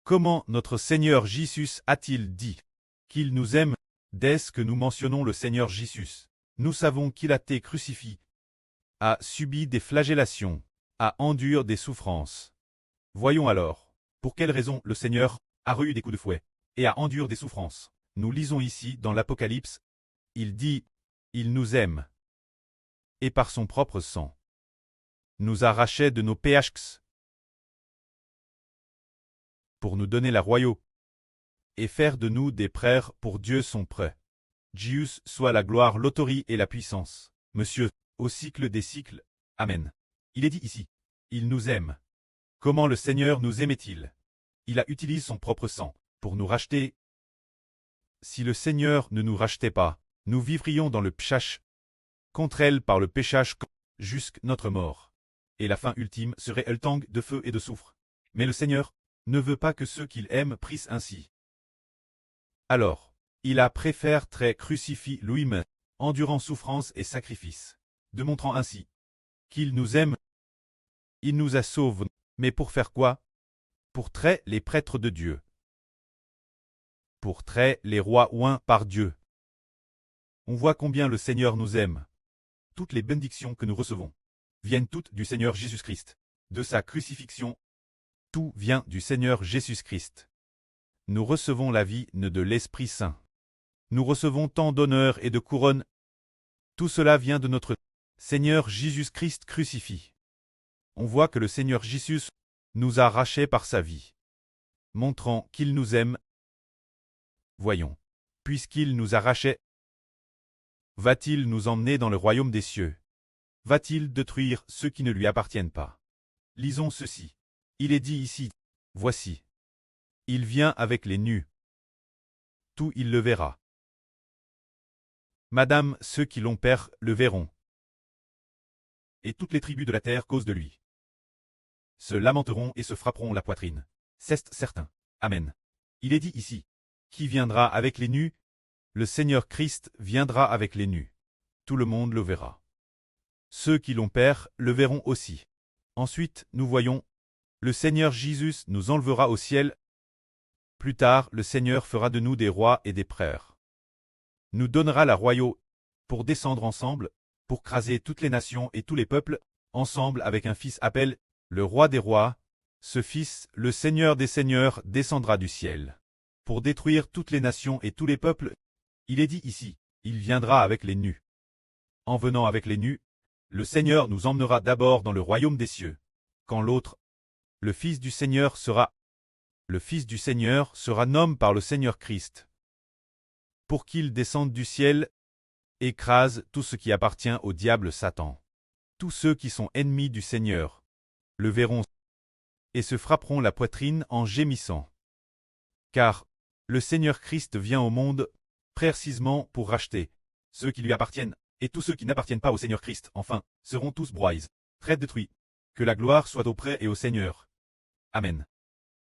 Comment notre Seigneur Jésus a-t-il dit qu'il nous aime dès que nous mentionnons le Seigneur Jésus? Nous savons qu'il a été crucifié, a subi des flagellations, a enduré des souffrances. Voyons alors, pour quelle raison le Seigneur a reçu des coups de fouet et a enduré des souffrances. Nous lisons ici dans l'Apocalypse, il dit, il nous aime, et par son propre sang, nous a rachetés de nos péchés, pour nous donner la royauté, et faire de nous des frères pour Dieu son prêt. Dieu soit la gloire, l'autorité et la puissance, Monsieur, au cycle des cycles. Amen. Il est dit ici, il nous aime. Comment le Seigneur nous aimait-il? Il a utilisé son propre sang pour nous racheter. Si le Seigneur ne nous rachetait pas, nous vivrions dans le péché, contre elle par le péché jusqu'à notre mort. Et la fin ultime serait le temps de feu et de soufre. Mais le Seigneur ne veut pas que ceux qu'il aime prissent ainsi. Alors, il a préféré très crucifié lui-même, endurant souffrance et sacrifice, démontrant ainsi qu'il nous aime. Il nous a sauvés, mais pour faire quoi? Pour traiter les prêtres de Dieu. Pour traiter les rois oints par Dieu. On voit combien le Seigneur nous aime. Toutes les bénédictions que nous recevons viennent toutes du Seigneur Jésus-Christ, de sa crucifixion. Tout vient du Seigneur Jésus-Christ. Nous recevons la vie de l'Esprit Saint. Nous recevons tant d'honneur et de couronne. Tout cela vient de notre Seigneur Jésus-Christ crucifié. On voit que le Seigneur Jésus nous a rachetés par sa vie, montrant qu'il nous aime. Voyons, puisqu'il nous a rachetés, va-t-il nous emmener dans le royaume des cieux? Va-t-il détruire ceux qui ne lui appartiennent pas? Lisons ceci. Il est dit ici, voici. Il vient avec les nus. Tout il le verra. Madame, ceux qui l'ont père le verront. Et toutes les tribus de la terre causent de lui. Se lamenteront et se frapperont la poitrine. C'est certain. Amen. Il est dit ici. Qui viendra avec les nus? Le Seigneur Christ viendra avec les nus. Tout le monde le verra. Ceux qui l'ont père le verront aussi. Ensuite, nous voyons, le Seigneur Jésus nous enlèvera au ciel. Plus tard, le Seigneur fera de nous des rois et des frères. Nous donnera la royauté pour descendre ensemble, pour craser toutes les nations et tous les peuples, ensemble avec un fils appelé le roi des rois. Ce fils, le Seigneur des seigneurs, descendra du ciel pour détruire toutes les nations et tous les peuples. Il est dit ici, il viendra avec les nus. En venant avec les nus, le Seigneur nous emmènera d'abord dans le royaume des cieux. Quand l'autre, le Fils du Seigneur sera nommé par le Seigneur Christ, pour qu'il descende du ciel, écrase tout ce qui appartient au diable Satan. Tous ceux qui sont ennemis du Seigneur le verront et se frapperont la poitrine en gémissant. Car le Seigneur Christ vient au monde précisément pour racheter ceux qui lui appartiennent, et tous ceux qui n'appartiennent pas au Seigneur Christ, enfin, seront tous broyés, très détruits. Que la gloire soit auprès et au Seigneur. Amen.